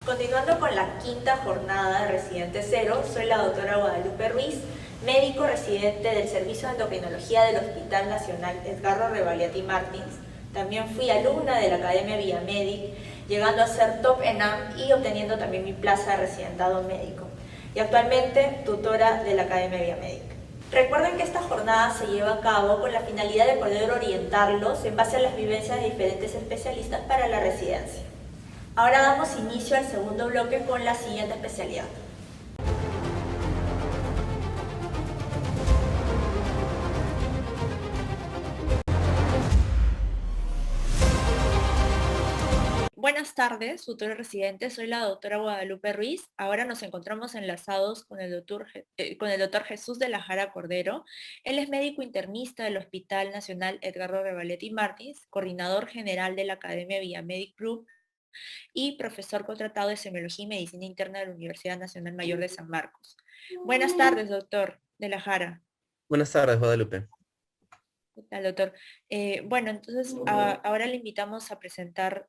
Continuando con la quinta jornada de Residente Cero, soy la doctora Guadalupe Ruiz, médico residente del Servicio de Endocrinología del Hospital Nacional Edgardo Rebagliati Martins. También fui alumna de la Academia Villamedic, llegando a ser top ENAM y obteniendo también mi plaza de residentado médico. Y actualmente tutora de la Academia Villamedic. Recuerden que esta jornada se lleva a cabo con la finalidad de poder orientarlos en base a las vivencias de diferentes especialistas para la residencia. Ahora damos inicio al segundo bloque con la siguiente especialidad. Buenas tardes, tutores residentes. Soy la doctora Guadalupe Ruiz. Ahora nos encontramos enlazados con el doctor Jesús de la Jara Cordero. Él es médico internista del Hospital Nacional Edgardo Rebagliati Martins, coordinador general de la Academia Villamedic Group y profesor contratado de Semiología y Medicina Interna de la Universidad Nacional Mayor de San Marcos. Buenas tardes, doctor de la Jara. Buenas tardes, Guadalupe. ¿Qué tal, doctor? Bueno, entonces ahora le invitamos a presentar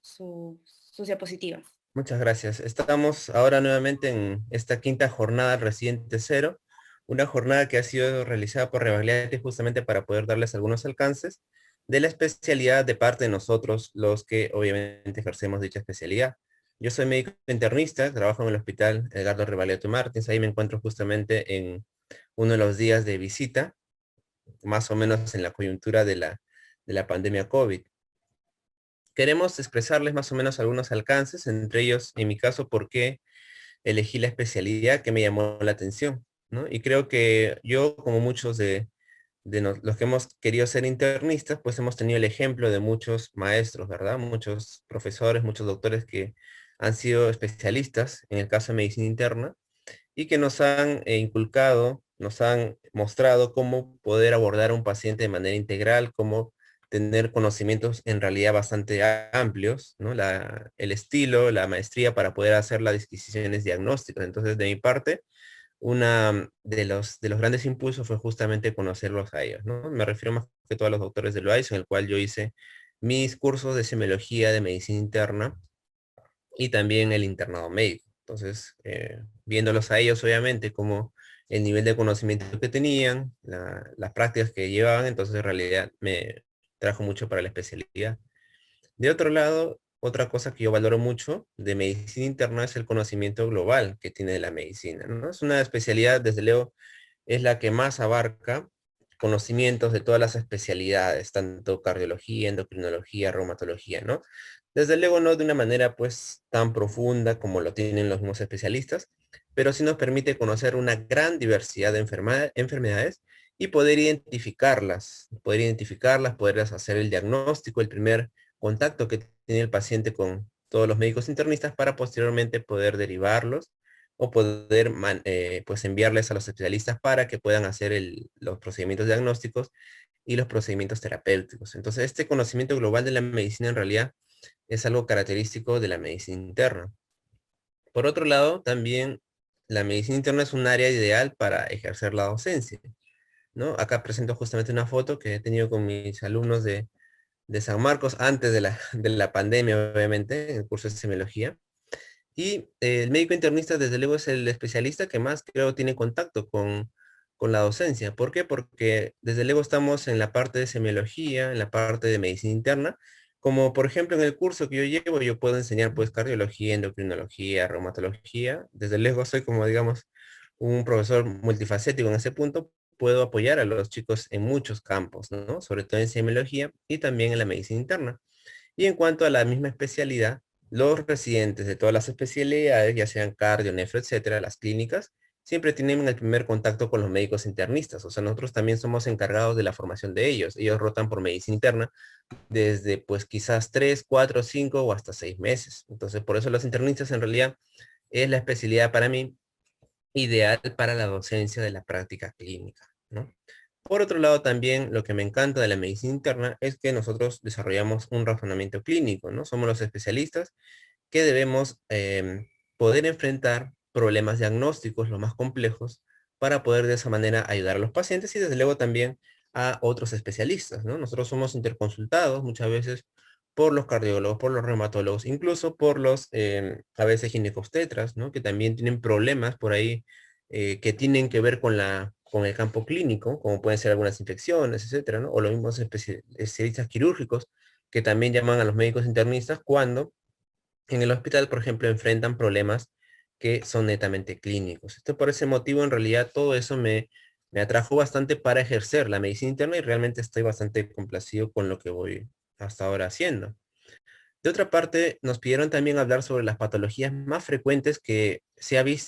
sus diapositivas. Muchas gracias. Estamos ahora nuevamente en esta quinta jornada Residente Cero, una jornada que ha sido realizada por Rebagliati justamente para poder darles algunos alcances de la especialidad de parte de nosotros, los que obviamente ejercemos dicha especialidad. Yo soy médico internista, trabajo en el Hospital Edgardo Rebagliati Martins, ahí me encuentro justamente en uno de los días de visita, más o menos en la coyuntura de la pandemia COVID. Queremos expresarles más o menos algunos alcances, entre ellos, en mi caso, por qué elegí la especialidad que me llamó la atención, ¿no? Y creo que yo, como muchos de los que hemos querido ser internistas, pues hemos tenido el ejemplo de muchos maestros, ¿verdad? Muchos profesores, muchos doctores que han sido especialistas, en el caso de medicina interna, y que nos han inculcado, nos han mostrado cómo poder abordar a un paciente de manera integral, cómo tener conocimientos en realidad bastante amplios, ¿no? El estilo, la maestría para poder hacer las disquisiciones diagnósticas. Entonces, de mi parte, una de los grandes impulsos fue justamente conocerlos a ellos, ¿no? Me refiero más que todo a los doctores de Loaiza, en el cual yo hice mis cursos de semiología, de medicina interna, y también el internado médico. Entonces, viéndolos a ellos, obviamente, como el nivel de conocimiento que tenían, las prácticas que llevaban, entonces en realidad me trajo mucho para la especialidad. De otro lado, otra cosa que yo valoro mucho de medicina interna es el conocimiento global que tiene de la medicina, ¿no? Es una especialidad, desde luego, es la que más abarca conocimientos de todas las especialidades, tanto cardiología, endocrinología, reumatología, ¿no? Desde luego no de una manera pues tan profunda como lo tienen los mismos especialistas, pero sí nos permite conocer una gran diversidad de enfermedades y poderlas hacer el diagnóstico, el primer contacto que tiene el paciente con todos los médicos internistas para posteriormente poder derivarlos o poder pues enviarles a los especialistas para que puedan hacer los procedimientos diagnósticos y los procedimientos terapéuticos. Entonces, este conocimiento global de la medicina en realidad es algo característico de la medicina interna. Por otro lado, también la medicina interna es un área ideal para ejercer la docencia, ¿no? Acá presento justamente una foto que he tenido con mis alumnos de San Marcos antes de la pandemia, obviamente, en el curso de semiología. Y el médico internista, desde luego, es el especialista que más creo tiene contacto con la docencia. ¿Por qué? Porque desde luego estamos en la parte de semiología, en la parte de medicina interna, como por ejemplo en el curso que yo llevo, yo puedo enseñar pues cardiología, endocrinología, reumatología. Desde luego soy como digamos un profesor multifacético en ese punto, puedo apoyar a los chicos en muchos campos, ¿no? Sobre todo en semiología y también en la medicina interna. Y en cuanto a la misma especialidad, los residentes de todas las especialidades, ya sean cardio, nefro, etcétera, las clínicas, siempre tienen el primer contacto con los médicos internistas. O sea, nosotros también somos encargados de la formación de ellos. Ellos rotan por medicina interna desde pues quizás 3, 4, 5 o hasta 6 meses. Entonces, por eso los internistas en realidad es la especialidad para mí ideal para la docencia de la práctica clínica, ¿no? Por otro lado, también lo que me encanta de la medicina interna es que nosotros desarrollamos un razonamiento clínico, ¿no? Somos los especialistas que debemos poder enfrentar problemas diagnósticos, los más complejos, para poder de esa manera ayudar a los pacientes y desde luego también a otros especialistas, ¿no? Nosotros somos interconsultados muchas veces por los cardiólogos, por los reumatólogos, incluso por los a veces ginecobstetras, ¿no? Que también tienen problemas por ahí que tienen que ver con el campo clínico, como pueden ser algunas infecciones, etcétera, ¿no? O los mismos especialistas quirúrgicos que también llaman a los médicos internistas cuando en el hospital, por ejemplo, enfrentan problemas que son netamente clínicos. Esto por ese motivo, en realidad, todo eso me atrajo bastante para ejercer la medicina interna y realmente estoy bastante complacido con lo que voy hasta ahora haciendo. De otra parte, nos pidieron también hablar sobre las patologías más frecuentes que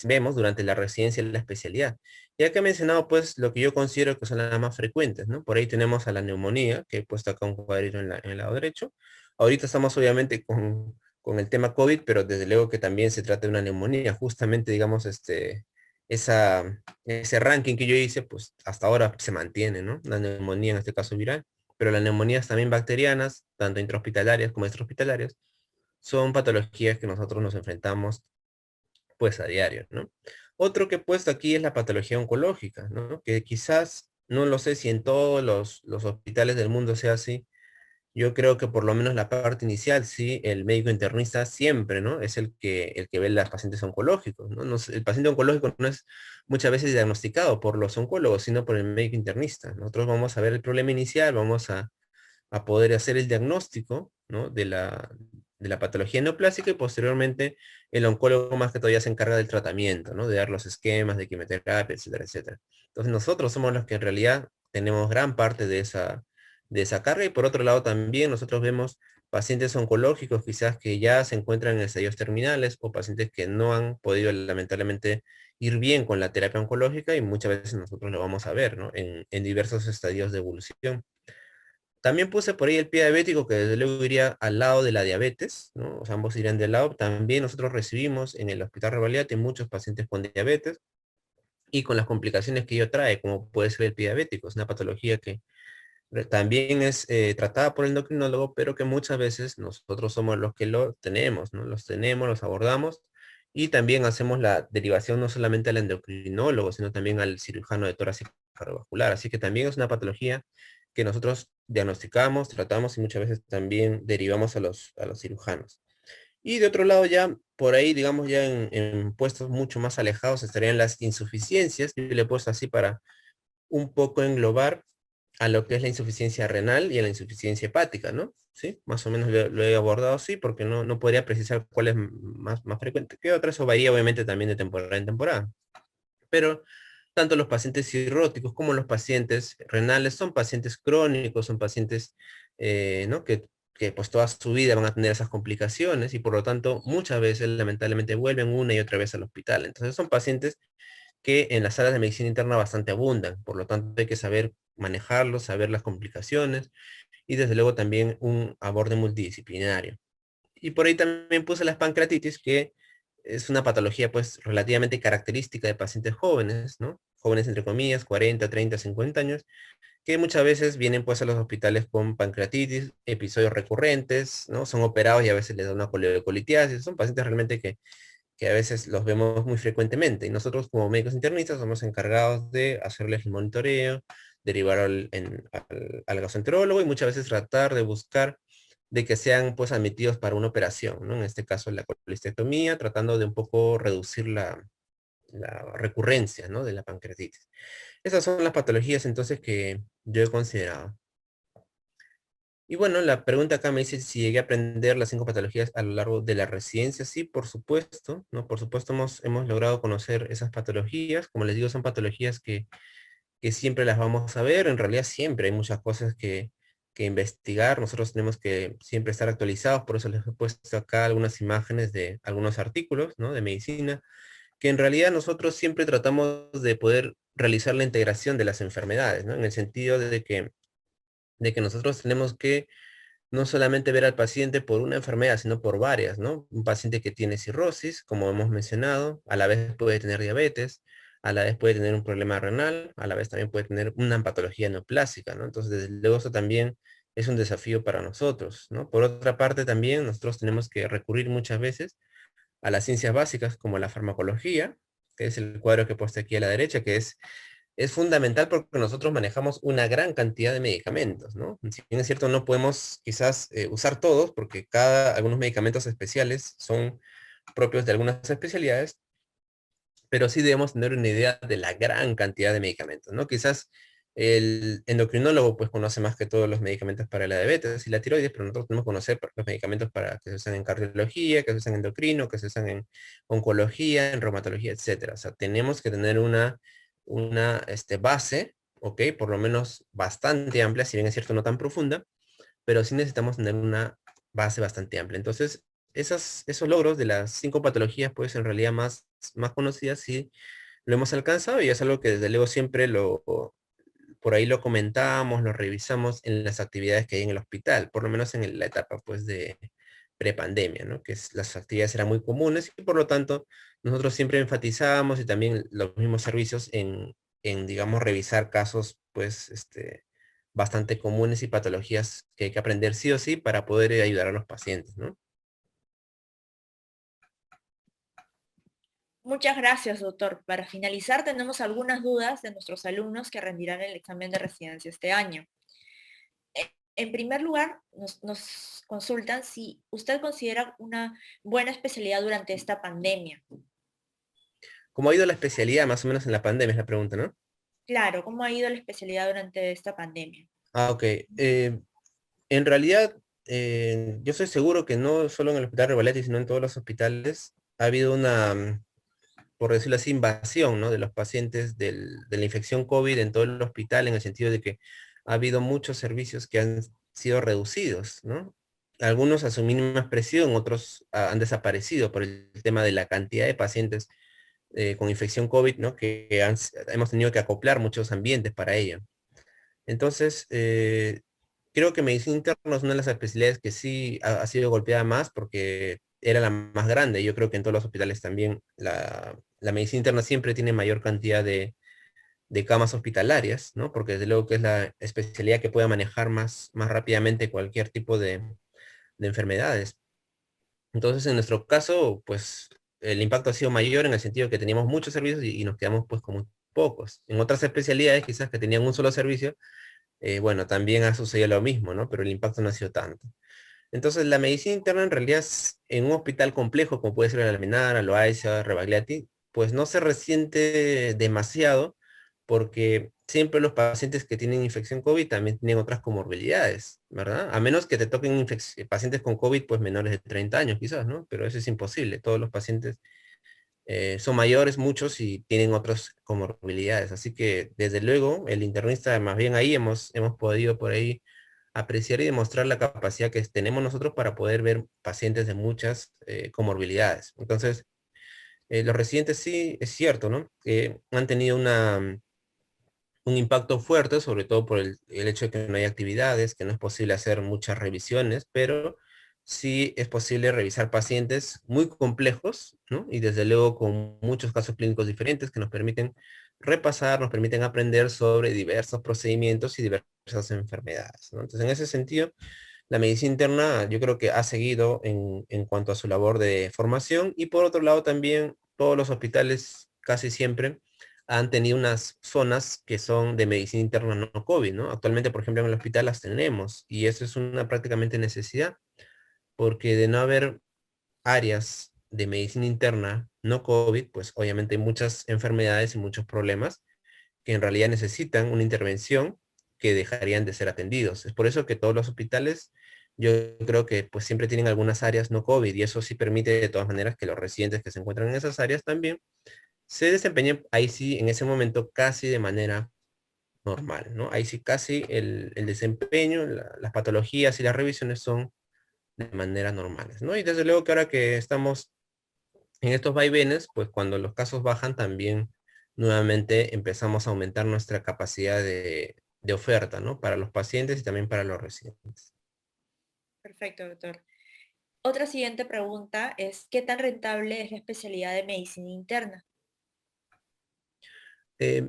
vemos durante la residencia y la especialidad. Ya que he mencionado, pues, lo que yo considero que son las más frecuentes, ¿no? Por ahí tenemos a la neumonía, que he puesto acá un cuadrito en el lado derecho. Ahorita estamos obviamente con el tema COVID, pero desde luego que también se trata de una neumonía. Justamente, digamos, ese ranking que yo hice, pues, hasta ahora se mantiene, ¿no? La neumonía, en este caso viral, pero las neumonías también bacterianas, tanto intrahospitalarias como extrahospitalarias, son patologías que nosotros nos enfrentamos pues a diario, ¿no? Otro que he puesto aquí es la patología oncológica, ¿no? Que quizás, no lo sé si en todos los hospitales del mundo sea así. Yo creo que por lo menos la parte inicial, sí, el médico internista siempre, ¿no? Es el que ve los pacientes oncológicos, ¿no? El paciente oncológico no es muchas veces diagnosticado por los oncólogos, sino por el médico internista. Nosotros vamos a ver el problema inicial, vamos a poder hacer el diagnóstico, ¿no? de la patología neoplásica y posteriormente el oncólogo más que todavía se encarga del tratamiento, ¿no? De dar los esquemas de quimioterapia, etcétera, etcétera. Entonces nosotros somos los que en realidad tenemos gran parte de esa carga y por otro lado también nosotros vemos pacientes oncológicos quizás que ya se encuentran en estadios terminales o pacientes que no han podido lamentablemente ir bien con la terapia oncológica y muchas veces nosotros lo vamos a ver, ¿no? En diversos estadios de evolución. También puse por ahí el pie diabético, que desde luego iría al lado de la diabetes, ¿no? O sea, ambos irían del lado. También nosotros recibimos en el Hospital Revalidate muchos pacientes con diabetes y con las complicaciones que ello trae, como puede ser el pie diabético. Es una patología que también es tratada por el endocrinólogo, pero que muchas veces nosotros somos los que lo tenemos, ¿no? Los tenemos, los abordamos y también hacemos la derivación no solamente al endocrinólogo, sino también al cirujano de tórax y cardiovascular. Así que también es una patología que nosotros diagnosticamos, tratamos y muchas veces también derivamos a los cirujanos. Y de otro lado ya, por ahí, digamos, ya en puestos mucho más alejados estarían las insuficiencias. Yo le he puesto así para un poco englobar a lo que es la insuficiencia renal y a la insuficiencia hepática, ¿no? Sí, más o menos lo he abordado así, porque no podría precisar cuál es más frecuente que otra. Eso varía obviamente también de temporada en temporada. Pero tanto los pacientes cirróticos como los pacientes renales son pacientes crónicos, son pacientes ¿no? que pues toda su vida van a tener esas complicaciones y por lo tanto muchas veces lamentablemente vuelven una y otra vez al hospital. Entonces son pacientes que en las salas de medicina interna bastante abundan, por lo tanto hay que saber manejarlos, saber las complicaciones y desde luego también un aborde multidisciplinario. Y por ahí también puse las pancreatitis, que es una patología pues relativamente característica de pacientes jóvenes, ¿no? Jóvenes entre comillas, 40, 30, 50 años, que muchas veces vienen pues a los hospitales con pancreatitis, episodios recurrentes, ¿no? Son operados y a veces les da una coleocolitiasis, son pacientes realmente que a veces los vemos muy frecuentemente. Y nosotros como médicos internistas somos encargados de hacerles el monitoreo, derivar al gastroenterólogo y muchas veces tratar de buscar de que sean pues admitidos para una operación, ¿no? En este caso la colestectomía, tratando de un poco reducir la recurrencia, ¿no? De la pancreatitis. Esas son las patologías entonces que yo he considerado. Y bueno, la pregunta acá me dice si llegué a aprender las 5 patologías a lo largo de la residencia. Sí, por supuesto, ¿no? Por supuesto hemos logrado conocer esas patologías. Como les digo, son patologías que siempre las vamos a ver. En realidad siempre hay muchas cosas que investigar. Nosotros tenemos que siempre estar actualizados. Por eso les he puesto acá algunas imágenes de algunos artículos, ¿no? De medicina, que en realidad nosotros siempre tratamos de poder realizar la integración de las enfermedades, ¿no? En el sentido de que nosotros tenemos que no solamente ver al paciente por una enfermedad, sino por varias, ¿no? Un paciente que tiene cirrosis, como hemos mencionado, a la vez puede tener diabetes, a la vez puede tener un problema renal, a la vez también puede tener una patología neoplásica, ¿no? Entonces, desde luego, eso también es un desafío para nosotros, ¿no? Por otra parte, también nosotros tenemos que recurrir muchas veces a las ciencias básicas como la farmacología, que es el cuadro que he puesto aquí a la derecha, que es es fundamental porque nosotros manejamos una gran cantidad de medicamentos, ¿no? Si bien es cierto, no podemos quizás usar todos porque algunos medicamentos especiales son propios de algunas especialidades, pero sí debemos tener una idea de la gran cantidad de medicamentos, ¿no? Quizás el endocrinólogo pues conoce más que todos los medicamentos para la diabetes y la tiroides, pero nosotros tenemos que conocer los medicamentos para que se usan en cardiología, que se usan en endocrino, que se usan en oncología, en reumatología, etcétera. O sea, tenemos que tener una base, ¿ok? Por lo menos bastante amplia, si bien es cierto, no tan profunda, pero sí necesitamos tener una base bastante amplia. Entonces, esos logros de las 5 patologías, pues en realidad más conocidas, sí lo hemos alcanzado y es algo que desde luego siempre por ahí lo comentamos, lo revisamos en las actividades que hay en el hospital, por lo menos en la etapa pues de prepandemia, ¿no? Las actividades eran muy comunes y por lo tanto nosotros siempre enfatizamos y también los mismos servicios digamos, revisar casos pues bastante comunes y patologías que hay que aprender sí o sí para poder ayudar a los pacientes, ¿no? Muchas gracias, doctor. Para finalizar, tenemos algunas dudas de nuestros alumnos que rendirán el examen de residencia este año. En primer lugar, nos consultan si usted considera una buena especialidad durante esta pandemia. ¿Cómo ha ido la especialidad más o menos en la pandemia? Es la pregunta, ¿no? Claro, ¿cómo ha ido la especialidad durante esta pandemia? Ah, ok. En realidad, yo estoy seguro que no solo en el Hospital Revaleti, sino en todos los hospitales, ha habido por decirlo así, invasión, ¿no? De los pacientes de la infección COVID en todo el hospital, en el sentido de que ha habido muchos servicios que han sido reducidos, ¿no? Algunos a su mínima expresión, otros han desaparecido por el tema de la cantidad de pacientes con infección COVID, ¿no? Hemos tenido que acoplar muchos ambientes para ello. Entonces, creo que medicina interna es una de las especialidades que sí ha sido golpeada más porque era la más grande. Yo creo que en todos los hospitales también la medicina interna siempre tiene mayor cantidad de camas hospitalarias, ¿no? Porque desde luego que es la especialidad que puede manejar más rápidamente cualquier tipo de enfermedades. Entonces, en nuestro caso, pues el impacto ha sido mayor en el sentido que teníamos muchos servicios y nos quedamos pues con muy pocos. En otras especialidades quizás que tenían un solo servicio, bueno, también ha sucedido lo mismo, ¿no? Pero el impacto no ha sido tanto. Entonces, la medicina interna en realidad en un hospital complejo, como puede ser el Almenara, Loaiza, Rebagliati, pues no se resiente demasiado porque siempre los pacientes que tienen infección COVID también tienen otras comorbilidades, ¿verdad? A menos que te toquen pacientes con COVID, pues menores de 30 años quizás, ¿no? Pero eso es imposible. Todos los pacientes son mayores muchos y tienen otras comorbilidades. Así que desde luego el internista, más bien ahí hemos podido por ahí apreciar y demostrar la capacidad que tenemos nosotros para poder ver pacientes de muchas comorbilidades. Entonces, los residentes sí, es cierto, ¿no? Han tenido un impacto fuerte, sobre todo por el hecho de que no hay actividades, que no es posible hacer muchas revisiones, pero sí es posible revisar pacientes muy complejos, ¿no? Y desde luego con muchos casos clínicos diferentes que nos permiten repasar, nos permiten aprender sobre diversos procedimientos y diversas enfermedades, ¿no? Entonces, en ese sentido, la medicina interna yo creo que ha seguido en cuanto a su labor de formación y por otro lado también todos los hospitales casi siempre han tenido unas zonas que son de medicina interna no COVID, ¿no? Actualmente, por ejemplo, en el hospital las tenemos y eso es una prácticamente necesidad porque de no haber áreas de medicina interna no COVID, pues obviamente hay muchas enfermedades y muchos problemas que en realidad necesitan una intervención que dejarían de ser atendidos. Es por eso que todos los hospitales, yo creo que pues siempre tienen algunas áreas no COVID y eso sí permite de todas maneras que los residentes que se encuentran en esas áreas también se desempeñen ahí sí en ese momento casi de manera normal, ¿no? Ahí sí casi el desempeño, las patologías y las revisiones son de manera normales, ¿no? Y desde luego que ahora que estamos en estos vaivenes, pues cuando los casos bajan también nuevamente empezamos a aumentar nuestra capacidad de oferta, ¿no? Para los pacientes y también para los residentes. Perfecto, doctor. Otra siguiente pregunta es, ¿qué tan rentable es la especialidad de medicina interna?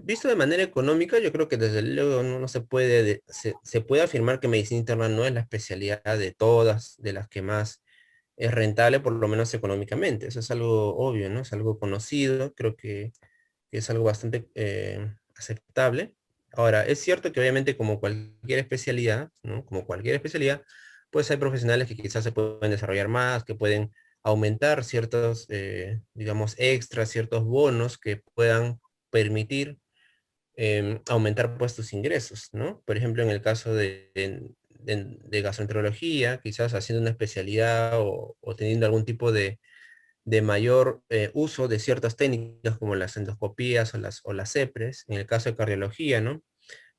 Visto de manera económica, yo creo que desde luego no se puede, se puede afirmar que medicina interna no es la especialidad de todas, de las que más es rentable, por lo menos económicamente. Eso es algo obvio, ¿no? Es algo conocido, creo que es algo bastante aceptable. Ahora, es cierto que obviamente como cualquier especialidad, ¿no? Como cualquier especialidad, pues hay profesionales que quizás se pueden desarrollar más, que pueden aumentar ciertos, digamos, extras, ciertos bonos que puedan permitir aumentar pues tus ingresos, ¿no? Por ejemplo, en el caso de gastroenterología, quizás haciendo una especialidad o teniendo algún tipo de mayor uso de ciertas técnicas como las endoscopías o las EPRES, en el caso de cardiología, ¿no?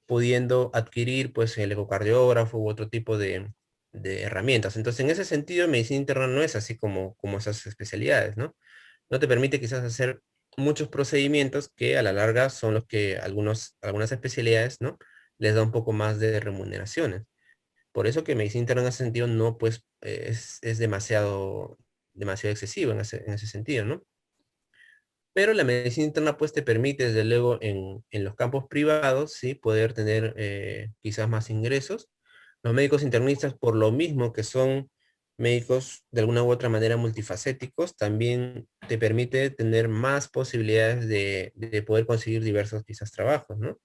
Pudiendo adquirir pues el ecocardiógrafo u otro tipo de herramientas. Entonces, en ese sentido, medicina interna no es así como esas especialidades, ¿no? No te permite quizás hacer muchos procedimientos que a la larga son los que algunas especialidades, ¿no? Les da un poco más de remuneraciones. Por eso que medicina interna en ese sentido no, pues, es demasiado excesivo en ese sentido, ¿no? Pero la medicina interna, pues, te permite, desde luego, en los campos privados, ¿sí? Poder tener quizás más ingresos. Los médicos internistas, por lo mismo que son médicos de alguna u otra manera multifacéticos, también te permite tener más posibilidades de poder conseguir diversos quizás trabajos, ¿no?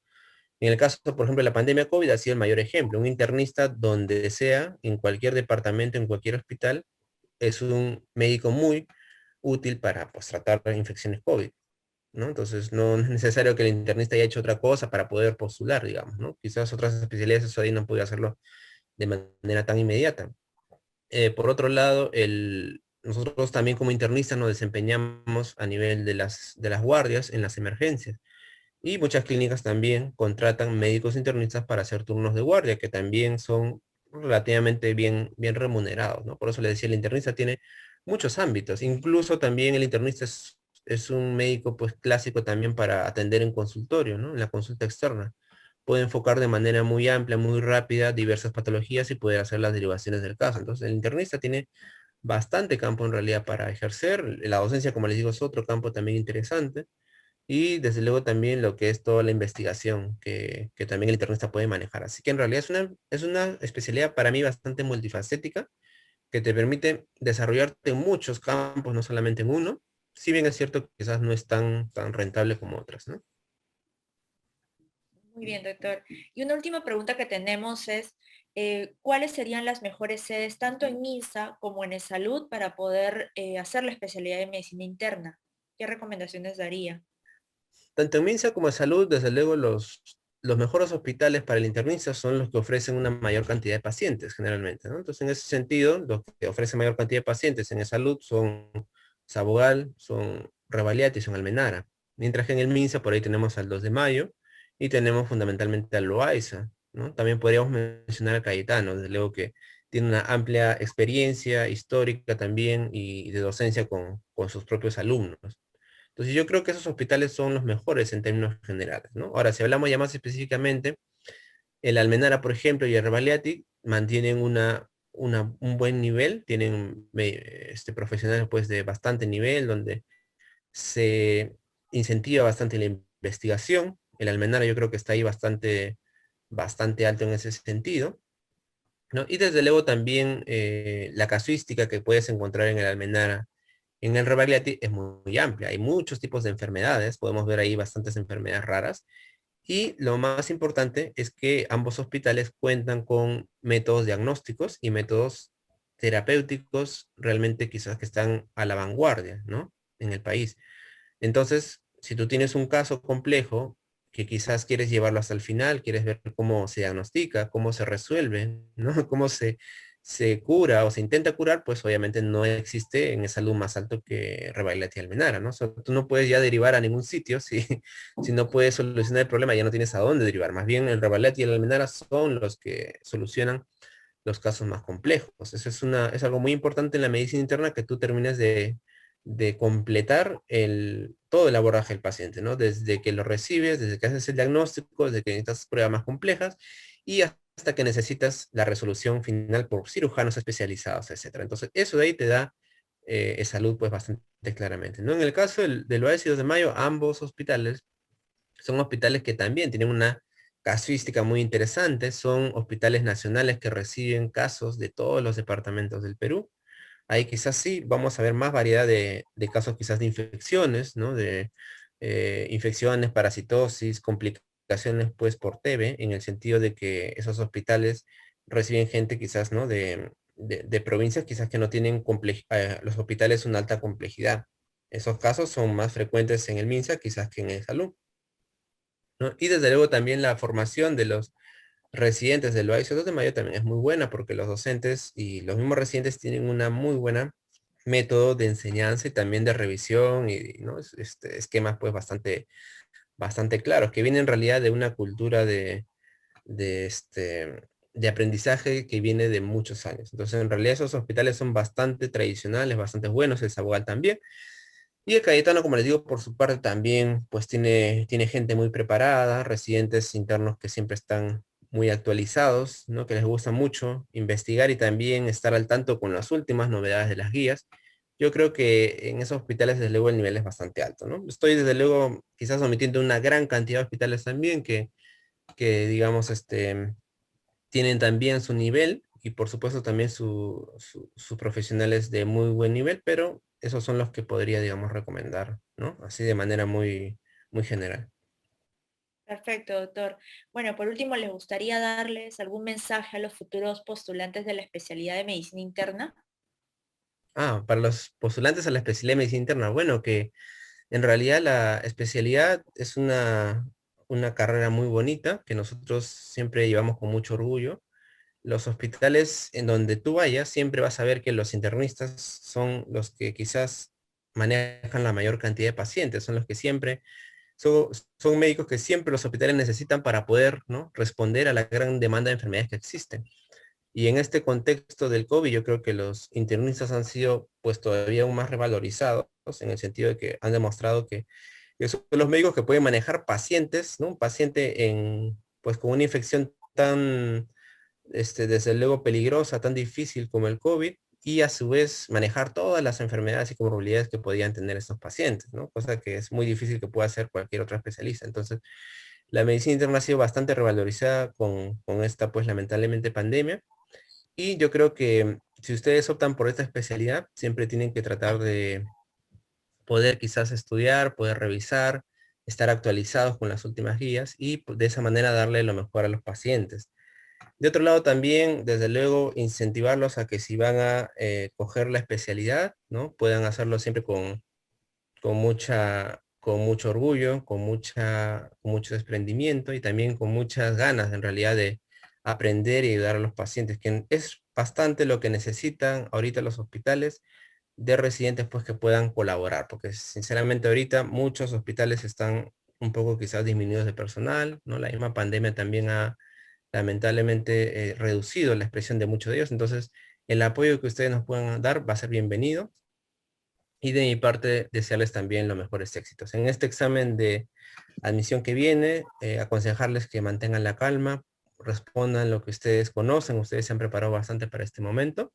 En el caso, por ejemplo, de la pandemia COVID ha sido el mayor ejemplo. Un internista donde sea, en cualquier departamento, en cualquier hospital, es un médico muy útil para pues, tratar infecciones COVID, ¿no? Entonces, no es necesario que el internista haya hecho otra cosa para poder postular, digamos, ¿no? Quizás otras especialidades eso ahí no podía hacerlo de manera tan inmediata. Por otro lado, nosotros también como internistas nos desempeñamos a nivel de las guardias en las emergencias. Y muchas clínicas también contratan médicos internistas para hacer turnos de guardia, que también son relativamente bien remunerados, ¿no? Por eso le decía, el internista tiene muchos ámbitos. Incluso también el internista es un médico pues clásico también para atender en consultorio, ¿no? En la consulta externa. Puede enfocar de manera muy amplia, muy rápida diversas patologías y poder hacer las derivaciones del caso. Entonces, el internista tiene bastante campo en realidad para ejercer. La docencia, como les digo, es otro campo también interesante. Y desde luego también lo que es toda la investigación que también el internista puede manejar. Así que en realidad es una especialidad para mí bastante multifacética que te permite desarrollarte en muchos campos, no solamente en uno. Si bien es cierto que quizás no es tan rentable como otras, ¿no? Muy bien, doctor. Y una última pregunta que tenemos es, ¿cuáles serían las mejores sedes tanto en MINSA como en Salud para poder hacer la especialidad de medicina interna? ¿Qué recomendaciones daría? Tanto en MINSA como en salud, desde luego los mejores hospitales para el internista son los que ofrecen una mayor cantidad de pacientes generalmente, ¿no? Entonces, en ese sentido, los que ofrecen mayor cantidad de pacientes en salud son Sabogal, son Revaliati y son Almenara. Mientras que en el MINSA por ahí tenemos al 2 de Mayo y tenemos fundamentalmente al Loaiza, ¿no? También podríamos mencionar a Cayetano, desde luego que tiene una amplia experiencia histórica también y de docencia con sus propios alumnos. Entonces yo creo que esos hospitales son los mejores en términos generales, ¿no? Ahora, si hablamos ya más específicamente, el Almenara, por ejemplo, y el Rebagliati mantienen un buen nivel, tienen profesionales pues de bastante nivel, donde se incentiva bastante la investigación. El Almenara yo creo que está ahí bastante alto en ese sentido, ¿no? Y desde luego también la casuística que puedes encontrar en el Almenara en el Rebagliati es muy amplia, hay muchos tipos de enfermedades, podemos ver ahí bastantes enfermedades raras. Y lo más importante es que ambos hospitales cuentan con métodos diagnósticos y métodos terapéuticos realmente quizás que están a la vanguardia, ¿no? En el país. Entonces, si tú tienes un caso complejo que quizás quieres llevarlo hasta el final, quieres ver cómo se diagnostica, cómo se resuelve, ¿no? Cómo se cura o se intenta curar, pues obviamente no existe en salud más alto que Rebagliati y Almenara, ¿no? O sea, tú no puedes ya derivar a ningún sitio si no puedes solucionar el problema, ya no tienes a dónde derivar. Más bien el Rebagliati y el Almenara son los que solucionan los casos más complejos. Eso es algo muy importante en la medicina interna que tú termines de completar todo el abordaje del paciente, ¿no? Desde que lo recibes, desde que haces el diagnóstico, desde que necesitas pruebas más complejas y hasta que necesitas la resolución final por cirujanos especializados, etcétera. Entonces, eso de ahí te da salud pues bastante claramente, ¿no? En el caso del OAS y 2 de Mayo, ambos hospitales son hospitales que también tienen una casuística muy interesante, son hospitales nacionales que reciben casos de todos los departamentos del Perú. Ahí quizás sí vamos a ver más variedad de casos quizás de infecciones, ¿no? infecciones, parasitosis, complicaciones pues por TB, en el sentido de que esos hospitales reciben gente quizás, ¿no? De provincias quizás que no tienen los hospitales una alta complejidad. Esos casos son más frecuentes en el MINSA quizás que en el salud, ¿no? Y desde luego también la formación de los residentes del UAICO 2 de Mayo también es muy buena porque los docentes y los mismos residentes tienen una muy buena método de enseñanza y también de revisión y, ¿no? Esquemas pues bastante claros, que vienen en realidad de una cultura de, este, de aprendizaje que viene de muchos años. Entonces, en realidad esos hospitales son bastante tradicionales, bastante buenos, el Sabugal también. Y el Cayetano, como les digo, por su parte también, pues tiene gente muy preparada, residentes internos que siempre están muy actualizados, ¿no? Que les gusta mucho investigar y también estar al tanto con las últimas novedades de las guías. Yo creo que en esos hospitales, desde luego, el nivel es bastante alto, ¿no? Estoy, desde luego, quizás omitiendo una gran cantidad de hospitales también que digamos, tienen también su nivel y por supuesto también sus profesionales de muy buen nivel, pero esos son los que podría, digamos, recomendar, ¿no? Así de manera muy general. Perfecto, doctor. Bueno, por último, ¿les gustaría darles algún mensaje a los futuros postulantes de la especialidad de medicina interna? Ah, para los postulantes a la especialidad de medicina interna, bueno, que en realidad la especialidad es una carrera muy bonita que nosotros siempre llevamos con mucho orgullo. Los hospitales en donde tú vayas, siempre vas a ver que los internistas son los que quizás manejan la mayor cantidad de pacientes, son los que siempre, son, son médicos que siempre los hospitales necesitan para poder, ¿no? Responder a la gran demanda de enfermedades que existen. Y en este contexto del COVID, yo creo que los internistas han sido pues todavía aún más revalorizados, en el sentido de que han demostrado que son los médicos que pueden manejar pacientes, ¿no? Un paciente pues con una infección tan desde luego peligrosa, tan difícil como el COVID, y a su vez manejar todas las enfermedades y comorbilidades que podían tener estos pacientes, ¿no? Cosa que es muy difícil que pueda hacer cualquier otro especialista. Entonces, la medicina interna ha sido bastante revalorizada con esta, pues lamentablemente, pandemia, y yo creo que si ustedes optan por esta especialidad, siempre tienen que tratar de poder quizás estudiar, poder revisar, estar actualizados con las últimas guías y pues, de esa manera darle lo mejor a los pacientes. De otro lado también, desde luego, incentivarlos a que si van a coger la especialidad, ¿no? Puedan hacerlo siempre con mucho orgullo, con mucho desprendimiento y también con muchas ganas en realidad de aprender y ayudar a los pacientes, que es bastante lo que necesitan ahorita los hospitales de residentes pues que puedan colaborar, porque sinceramente ahorita muchos hospitales están un poco quizás disminuidos de personal, ¿no? La misma pandemia también ha lamentablemente reducido la expresión de muchos de ellos. Entonces, el apoyo que ustedes nos puedan dar va a ser bienvenido. Y de mi parte, desearles también los mejores éxitos. En este examen de admisión que viene, aconsejarles que mantengan la calma, respondan lo que ustedes conocen, ustedes se han preparado bastante para este momento.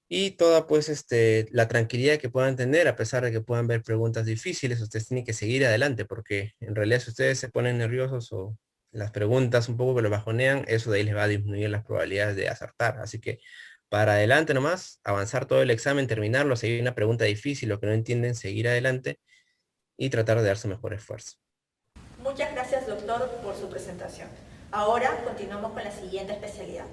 Y toda pues la tranquilidad que puedan tener, a pesar de que puedan ver preguntas difíciles, ustedes tienen que seguir adelante, porque en realidad si ustedes se ponen nerviosos o las preguntas un poco que lo bajonean, eso de ahí les va a disminuir las probabilidades de acertar. Así que para adelante nomás, avanzar todo el examen, terminarlo, seguir una pregunta difícil, lo que no entienden, seguir adelante y tratar de dar su mejor esfuerzo. Muchas gracias, doctor, por su presentación. Ahora continuamos con la siguiente especialidad.